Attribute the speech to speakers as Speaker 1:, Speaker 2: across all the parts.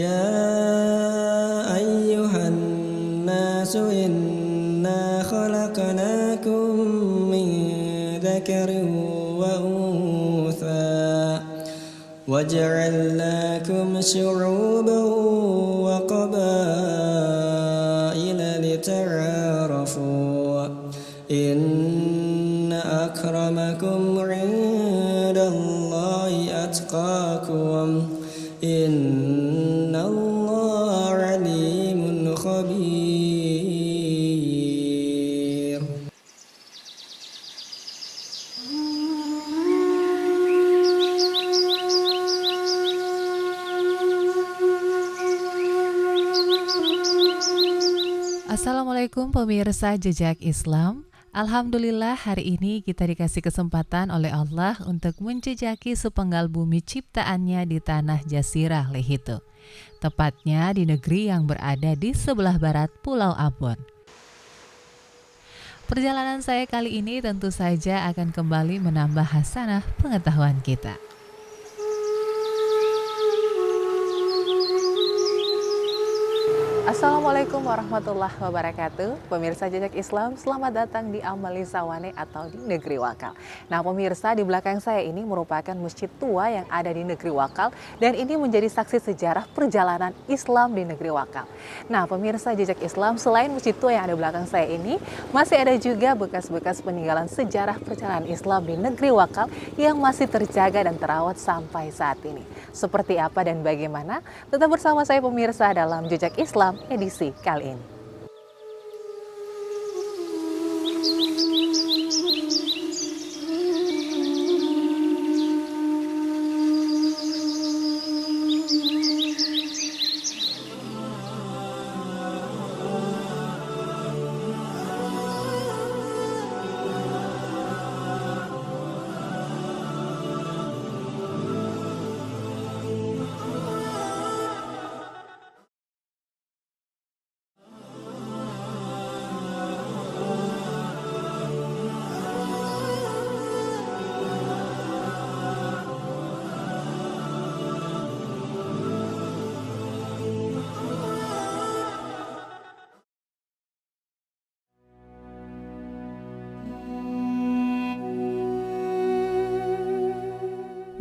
Speaker 1: يا أيها الناس إنا خلقناكم من ذكر وأنثى وجعلناكم شعوبا وقبائل لتعارفوا إن أكرمكم عند الله أتقاكم إن الله عليم خبير.
Speaker 2: Assalamualaikum pemirsa Jejak Islam. Alhamdulillah hari ini kita dikasih kesempatan oleh Allah untuk menjejaki sepenggal bumi ciptaannya di tanah Jazirah Lehitu. Tepatnya di negeri yang berada di sebelah barat Pulau Ambon. Perjalanan saya kali ini tentu saja akan kembali menambah hasanah pengetahuan kita. Assalamualaikum warahmatullahi wabarakatuh. Pemirsa Jejak Islam, selamat datang di Amali Sawane atau di Negeri Wakal. Nah pemirsa, di belakang saya ini merupakan masjid tua yang ada di Negeri Wakal, dan ini menjadi saksi sejarah perjalanan Islam di Negeri Wakal. Nah pemirsa Jejak Islam, selain masjid tua yang ada di belakang saya ini, masih ada juga bekas-bekas peninggalan sejarah perjalanan Islam di Negeri Wakal yang masih terjaga dan terawat sampai saat ini. Seperti apa dan bagaimana? Tetap bersama saya pemirsa dalam Jejak Islam edisi kali ini.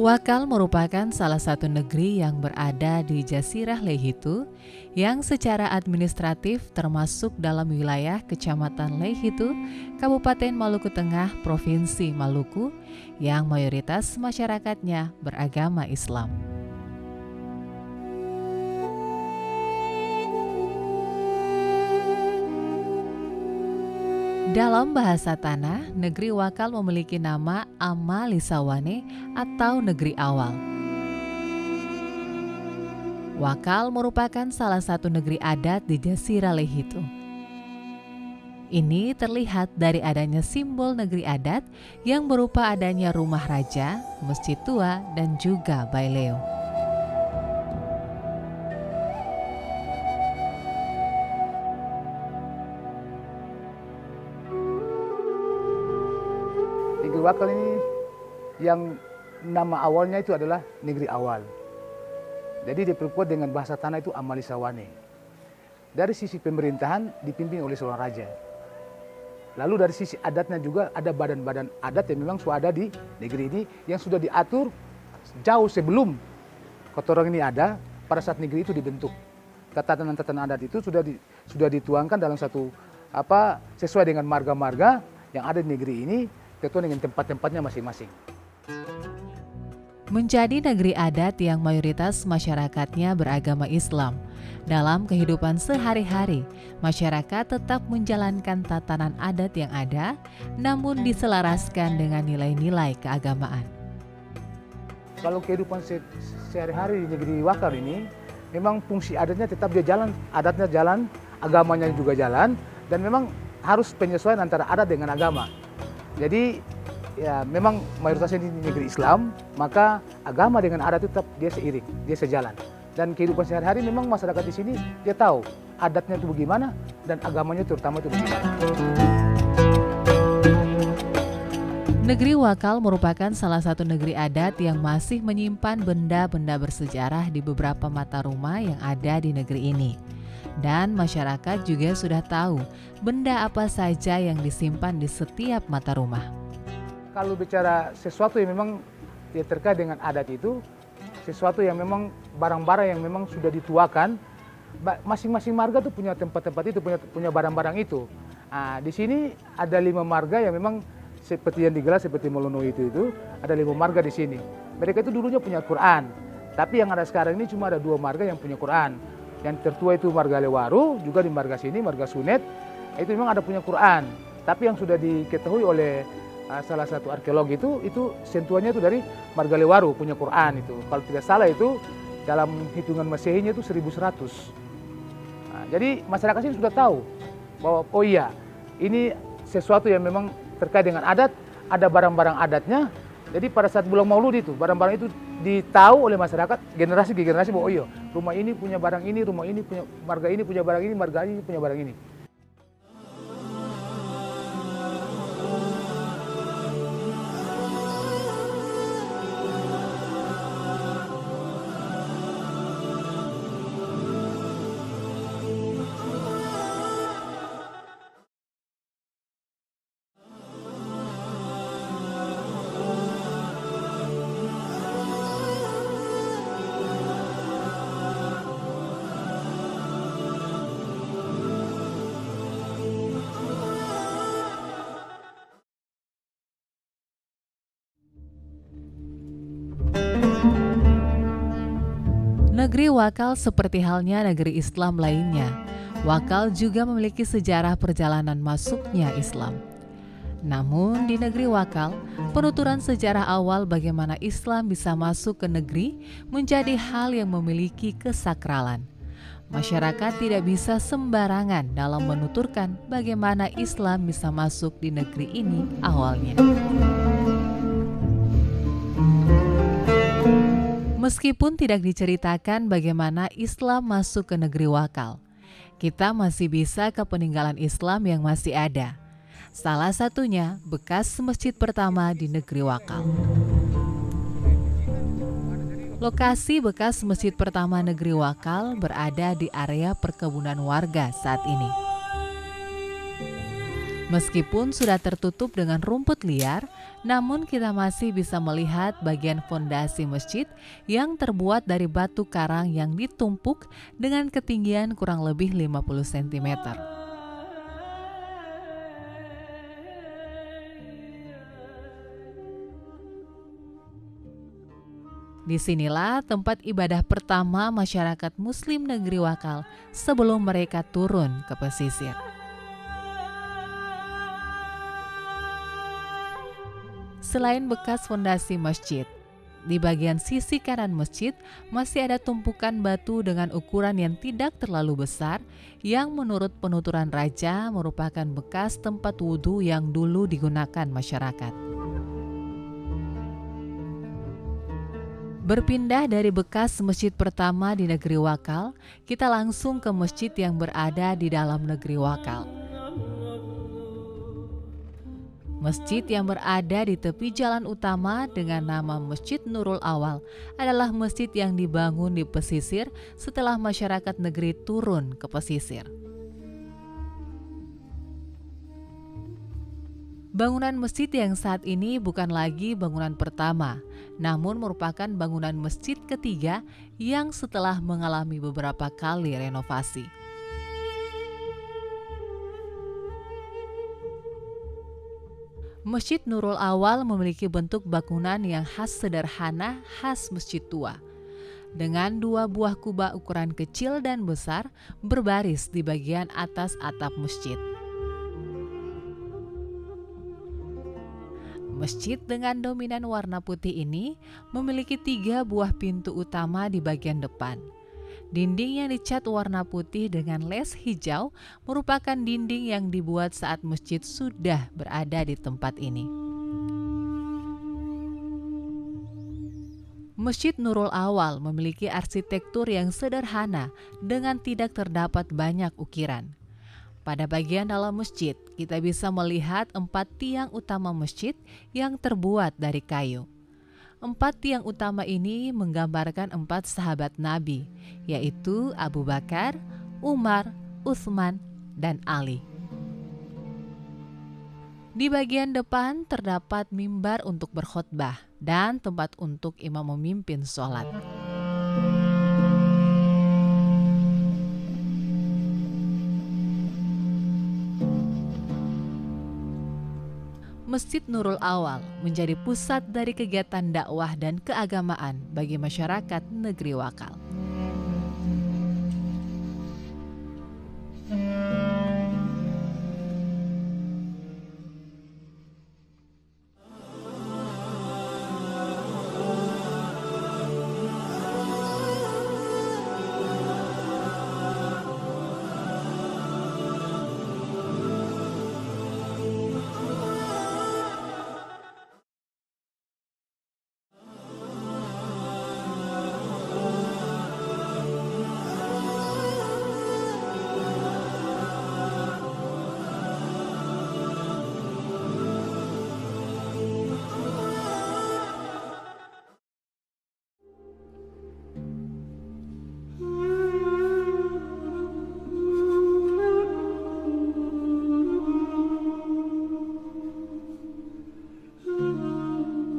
Speaker 2: Wakal merupakan salah satu negeri yang berada di Jazirah Lehitu yang secara administratif termasuk dalam wilayah Kecamatan Lehitu, Kabupaten Maluku Tengah, Provinsi Maluku, yang mayoritas masyarakatnya beragama Islam. Dalam bahasa tanah, negeri Wakal memiliki nama Amali Sawane atau negeri awal. Wakal merupakan salah satu negeri adat di Jazirah Lehitu. Ini terlihat dari adanya simbol negeri adat yang berupa adanya rumah raja, masjid tua, dan juga baileo.
Speaker 3: Negeri Wakal ini yang nama awalnya itu adalah negeri awal. Jadi diperkuat dengan bahasa tanah itu Amali Sawane. Dari sisi pemerintahan dipimpin oleh seorang raja. Lalu dari sisi adatnya juga ada badan-badan adat yang memang sudah ada di negeri ini yang sudah diatur jauh sebelum kotoran ini ada. Pada saat negeri itu dibentuk, tatanan-tatanan adat itu sudah dituangkan dalam satu sesuai dengan marga-marga yang ada di negeri ini, tentu dengan tempat-tempatnya masing-masing.
Speaker 2: Menjadi negeri adat yang mayoritas masyarakatnya beragama Islam. Dalam kehidupan sehari-hari, masyarakat tetap menjalankan tatanan adat yang ada, namun diselaraskan dengan nilai-nilai keagamaan.
Speaker 3: Kalau kehidupan sehari-hari di negeri Wakal ini, memang fungsi adatnya tetap dia jalan, adatnya jalan, agamanya juga jalan, dan memang harus penyesuaian antara adat dengan agama. Jadi ya memang mayoritasnya di negeri Islam, maka agama dengan adat itu tetap dia seiring, dia sejalan. Dan kehidupan sehari-hari memang masyarakat di sini dia tahu adatnya itu bagaimana dan agamanya terutama itu bagaimana.
Speaker 2: Negeri Wakal merupakan salah satu negeri adat yang masih menyimpan benda-benda bersejarah di beberapa mata rumah yang ada di negeri ini. Dan masyarakat juga sudah tahu benda apa saja yang disimpan di setiap mata rumah.
Speaker 3: Kalau bicara sesuatu yang memang terkait dengan adat itu, sesuatu yang memang barang-barang yang memang sudah dituakan, masing-masing marga tuh punya tempat-tempat itu, punya barang-barang itu. Nah, di sini ada 5 marga yang memang seperti yang digelar seperti Molono itu ada 5 marga di sini. Mereka itu dulunya punya Quran, tapi yang ada sekarang ini cuma ada 2 marga yang punya Quran. Yang tertua itu marga Lewaru, juga di marga sini, marga Sunet, itu memang ada punya Quran. Tapi yang sudah diketahui oleh salah satu arkeolog itu sentuhannya itu dari marga Lewaru punya Quran itu. Kalau tidak salah itu dalam hitungan Masehinya itu 1100. Nah, jadi masyarakat sini sudah tahu bahwa oh iya, ini sesuatu yang memang terkait dengan adat, ada barang-barang adatnya. Jadi pada saat bulan Maulud itu, barang-barang itu ditahu oleh masyarakat generasi ke generasi bahwa oh iya, rumah ini punya barang ini, rumah ini punya marga ini punya barang ini, marga ini punya barang ini.
Speaker 2: Negeri Wakal seperti halnya negeri Islam lainnya, Wakal juga memiliki sejarah perjalanan masuknya Islam. Namun di negeri Wakal, penuturan sejarah awal bagaimana Islam bisa masuk ke negeri menjadi hal yang memiliki kesakralan. Masyarakat tidak bisa sembarangan dalam menuturkan bagaimana Islam bisa masuk di negeri ini awalnya. Meskipun tidak diceritakan bagaimana Islam masuk ke negeri Wakal, kita masih bisa ke peninggalan Islam yang masih ada. Salah satunya bekas masjid pertama di negeri Wakal. Lokasi bekas masjid pertama negeri Wakal berada di area perkebunan warga saat ini. Meskipun sudah tertutup dengan rumput liar, namun kita masih bisa melihat bagian fondasi masjid yang terbuat dari batu karang yang ditumpuk dengan ketinggian kurang lebih 50 cm. Disinilah tempat ibadah pertama masyarakat Muslim negeri Wakal sebelum mereka turun ke pesisir. Selain bekas fondasi masjid, di bagian sisi kanan masjid masih ada tumpukan batu dengan ukuran yang tidak terlalu besar yang menurut penuturan raja merupakan bekas tempat wudhu yang dulu digunakan masyarakat. Berpindah dari bekas masjid pertama di negeri Wakal, kita langsung ke masjid yang berada di dalam negeri Wakal. Masjid yang berada di tepi jalan utama dengan nama Masjid Nurul Awal adalah masjid yang dibangun di pesisir setelah masyarakat negeri turun ke pesisir. Bangunan masjid yang saat ini bukan lagi bangunan pertama, namun merupakan bangunan masjid ketiga yang setelah mengalami beberapa kali renovasi. Masjid Nurul Awal memiliki bentuk bangunan yang sederhana khas masjid tua, dengan 2 buah kubah ukuran kecil dan besar berbaris di bagian atas atap masjid. Masjid dengan dominan warna putih ini memiliki 3 buah pintu utama di bagian depan. Dinding yang dicat warna putih dengan les hijau merupakan dinding yang dibuat saat masjid sudah berada di tempat ini. Masjid Nurul Awal memiliki arsitektur yang sederhana dengan tidak terdapat banyak ukiran. Pada bagian dalam masjid, kita bisa melihat 4 tiang utama masjid yang terbuat dari kayu. 4 tiang utama ini menggambarkan 4 sahabat Nabi, yaitu Abu Bakar, Umar, Utsman, dan Ali. Di bagian depan terdapat mimbar untuk berkhutbah dan tempat untuk imam memimpin sholat. Masjid Nurul Awal menjadi pusat dari kegiatan dakwah dan keagamaan bagi masyarakat negeri Wakal.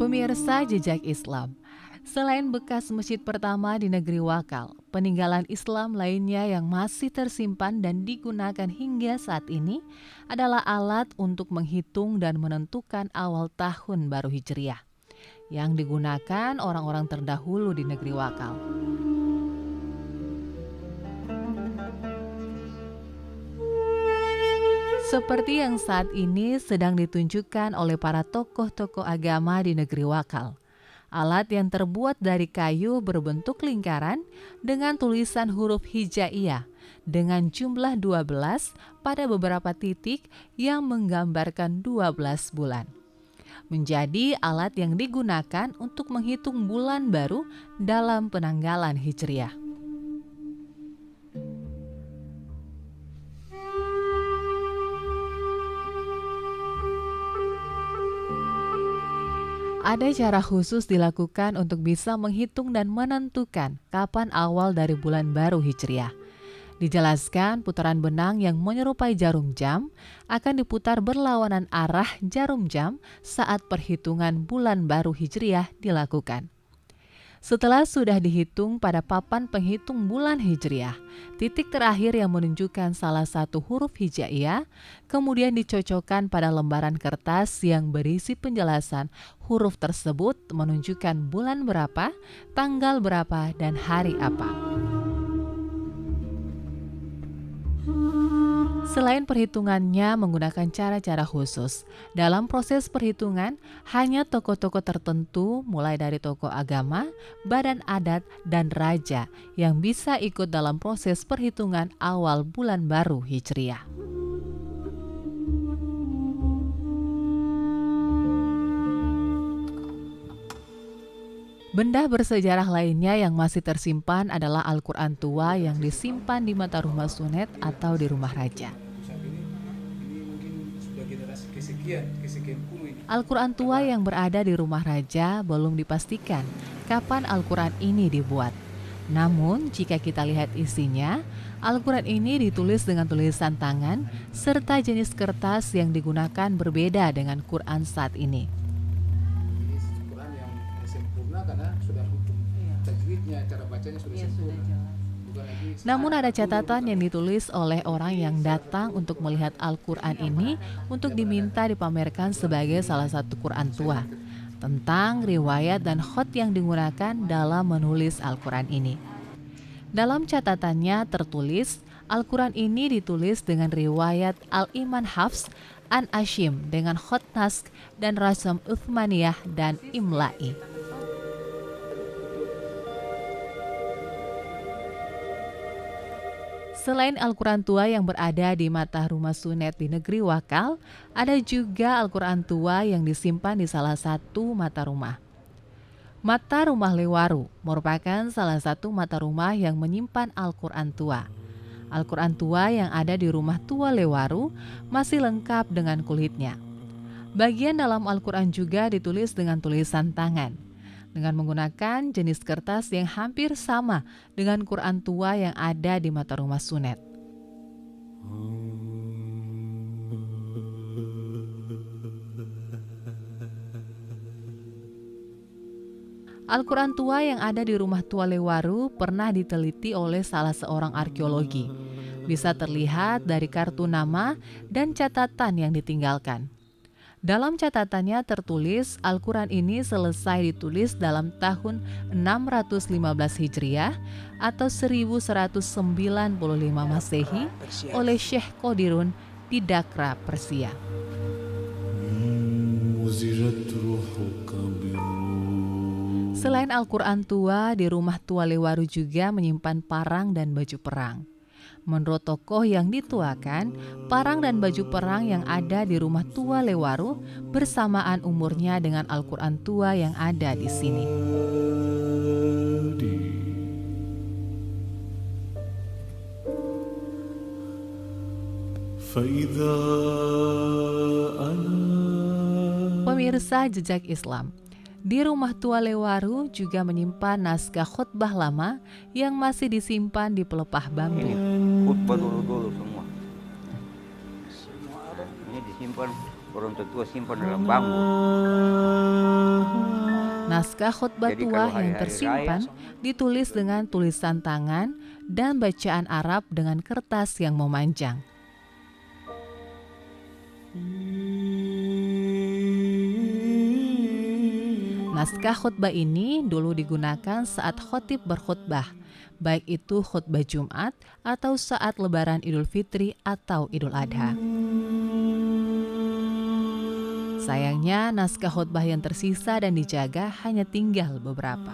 Speaker 2: Pemirsa Jejak Islam, selain bekas masjid pertama di negeri Wakal, peninggalan Islam lainnya yang masih tersimpan dan digunakan hingga saat ini adalah alat untuk menghitung dan menentukan awal tahun baru Hijriah yang digunakan orang-orang terdahulu di negeri Wakal. Seperti yang saat ini sedang ditunjukkan oleh para tokoh-tokoh agama di negeri Wakal. Alat yang terbuat dari kayu berbentuk lingkaran dengan tulisan huruf hijaiyah dengan jumlah 12 pada beberapa titik yang menggambarkan 12 bulan. Menjadi alat yang digunakan untuk menghitung bulan baru dalam penanggalan Hijriah. Ada cara khusus dilakukan untuk bisa menghitung dan menentukan kapan awal dari bulan baru Hijriah. Dijelaskan putaran benang yang menyerupai jarum jam akan diputar berlawanan arah jarum jam saat perhitungan bulan baru Hijriah dilakukan. Setelah sudah dihitung pada papan penghitung bulan Hijriah, titik terakhir yang menunjukkan salah satu huruf hijaiyah kemudian dicocokkan pada lembaran kertas yang berisi penjelasan huruf tersebut menunjukkan bulan berapa, tanggal berapa, dan hari apa. Selain perhitungannya menggunakan cara-cara khusus, dalam proses perhitungan hanya tokoh-tokoh tertentu mulai dari tokoh agama, badan adat, dan raja yang bisa ikut dalam proses perhitungan awal bulan baru Hijriah. Benda bersejarah lainnya yang masih tersimpan adalah Al-Quran tua yang disimpan di mata rumah Sunet atau di rumah raja. Al-Quran tua yang berada di rumah raja belum dipastikan kapan Al-Quran ini dibuat. Namun jika kita lihat isinya, Al-Quran ini ditulis dengan tulisan tangan serta jenis kertas yang digunakan berbeda dengan Quran saat ini. Karena sudah hukum tajwidnya, cara bacanya sudah sempurna. Namun ada catatan yang ditulis oleh orang yang datang untuk melihat Al-Quran ini untuk diminta dipamerkan sebagai salah satu Quran tua tentang riwayat dan khot yang digunakan dalam menulis Al-Quran ini. Dalam catatannya tertulis Al-Quran ini ditulis dengan riwayat Al-Iman Hafs An Ashim dengan khot nask dan rasam Uthmaniyah dan Imla'i. Selain Al-Quran tua yang berada di mata rumah Sunet di negeri Wakal, ada juga Al-Quran tua yang disimpan di salah satu mata rumah. Mata rumah Lewaru merupakan salah satu mata rumah yang menyimpan Al-Quran tua. Al-Quran tua yang ada di rumah tua Lewaru masih lengkap dengan kulitnya. Bagian dalam Al-Quran juga ditulis dengan tulisan tangan, dengan menggunakan jenis kertas yang hampir sama dengan Quran tua yang ada di mata rumah Sunet. Al-Quran tua yang ada di rumah tua Lewaru pernah diteliti oleh salah seorang arkeologi. Bisa terlihat dari kartu nama dan catatan yang ditinggalkan. Dalam catatannya tertulis Al-Quran ini selesai ditulis dalam tahun 615 Hijriah atau 1195 Masehi oleh Syekh Qadirun di Dakra, Persia. Selain Al-Quran tua, di rumah tua Lewaru juga menyimpan parang dan baju perang. Menurut tokoh yang dituakan, parang dan baju perang yang ada di rumah tua Lewaru bersamaan umurnya dengan Al-Quran tua yang ada di sini. Pemirsa Jejak Islam, di rumah tua Lewaru juga menyimpan naskah khutbah lama yang masih disimpan di pelepah bambu.
Speaker 4: Khutbah dulu semua. Ini disimpan, orang tua simpan dalam bambu.
Speaker 2: Naskah khutbah
Speaker 4: Jadi
Speaker 2: tua
Speaker 4: kalau
Speaker 2: yang
Speaker 4: hari-hari
Speaker 2: tersimpan ditulis dengan tulisan tangan dan bacaan Arab dengan kertas yang memanjang. Naskah khutbah ini dulu digunakan saat khotib berkhutbah, baik itu khutbah Jumat atau saat Lebaran Idul Fitri atau Idul Adha. Sayangnya naskah khutbah yang tersisa dan dijaga hanya tinggal beberapa.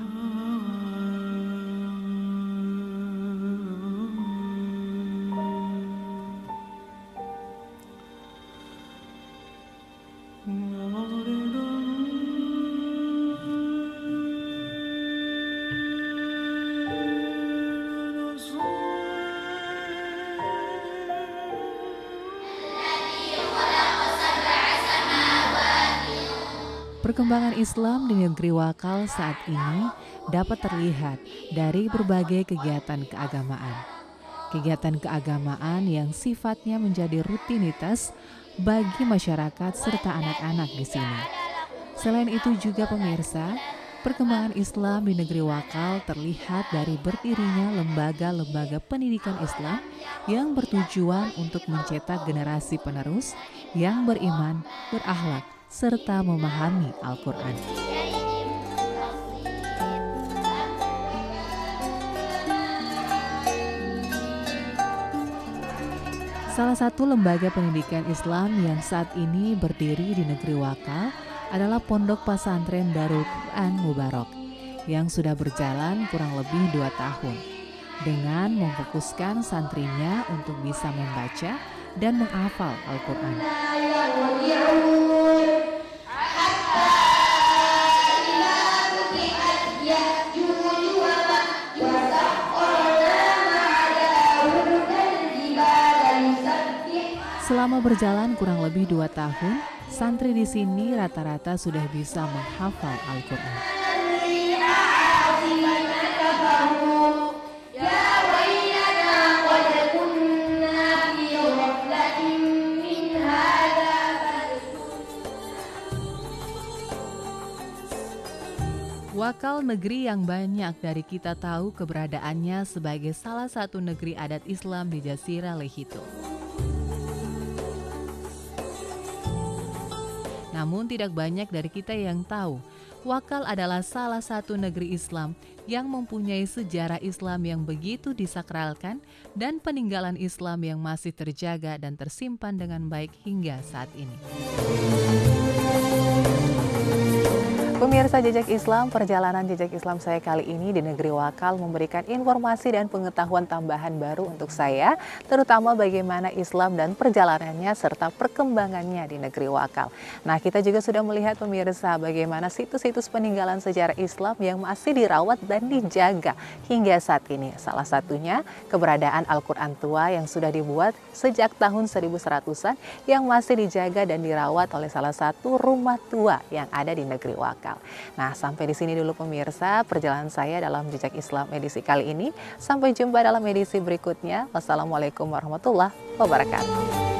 Speaker 2: Perkembangan Islam di negeri Wakal saat ini dapat terlihat dari berbagai kegiatan keagamaan. Kegiatan keagamaan yang sifatnya menjadi rutinitas bagi masyarakat serta anak-anak di sini. Selain itu juga pemirsa, perkembangan Islam di negeri Wakal terlihat dari berdirinya lembaga-lembaga pendidikan Islam yang bertujuan untuk mencetak generasi penerus yang beriman, berakhlak, serta memahami Al-Quran. Salah satu lembaga pendidikan Islam yang saat ini berdiri di negeri Wakal adalah Pondok Pesantren Darul Quran Mubarak yang sudah berjalan kurang lebih 2 tahun dengan memfokuskan santrinya untuk bisa membaca dan menghafal Al-Quran. Selama berjalan kurang lebih 2 tahun, santri di sini rata-rata sudah bisa menghafal Al-Quran. Wakal negeri yang banyak dari kita tahu keberadaannya sebagai salah satu negeri adat Islam di Jazirah Lehito. Namun tidak banyak dari kita yang tahu, Wakal adalah salah satu negeri Islam yang mempunyai sejarah Islam yang begitu disakralkan dan peninggalan Islam yang masih terjaga dan tersimpan dengan baik hingga saat ini. Pemirsa Jejak Islam, perjalanan Jejak Islam saya kali ini di negeri Wakal memberikan informasi dan pengetahuan tambahan baru untuk saya, terutama bagaimana Islam dan perjalanannya serta perkembangannya di negeri Wakal. Nah, kita juga sudah melihat pemirsa bagaimana situs-situs peninggalan sejarah Islam yang masih dirawat dan dijaga hingga saat ini. Salah satunya keberadaan Al-Quran tua yang sudah dibuat sejak tahun 1100-an yang masih dijaga dan dirawat oleh salah satu rumah tua yang ada di negeri Wakal. Nah, sampai di sini dulu pemirsa perjalanan saya dalam Jejak Islam edisi kali ini. Sampai jumpa dalam edisi berikutnya. Wassalamualaikum warahmatullahi wabarakatuh.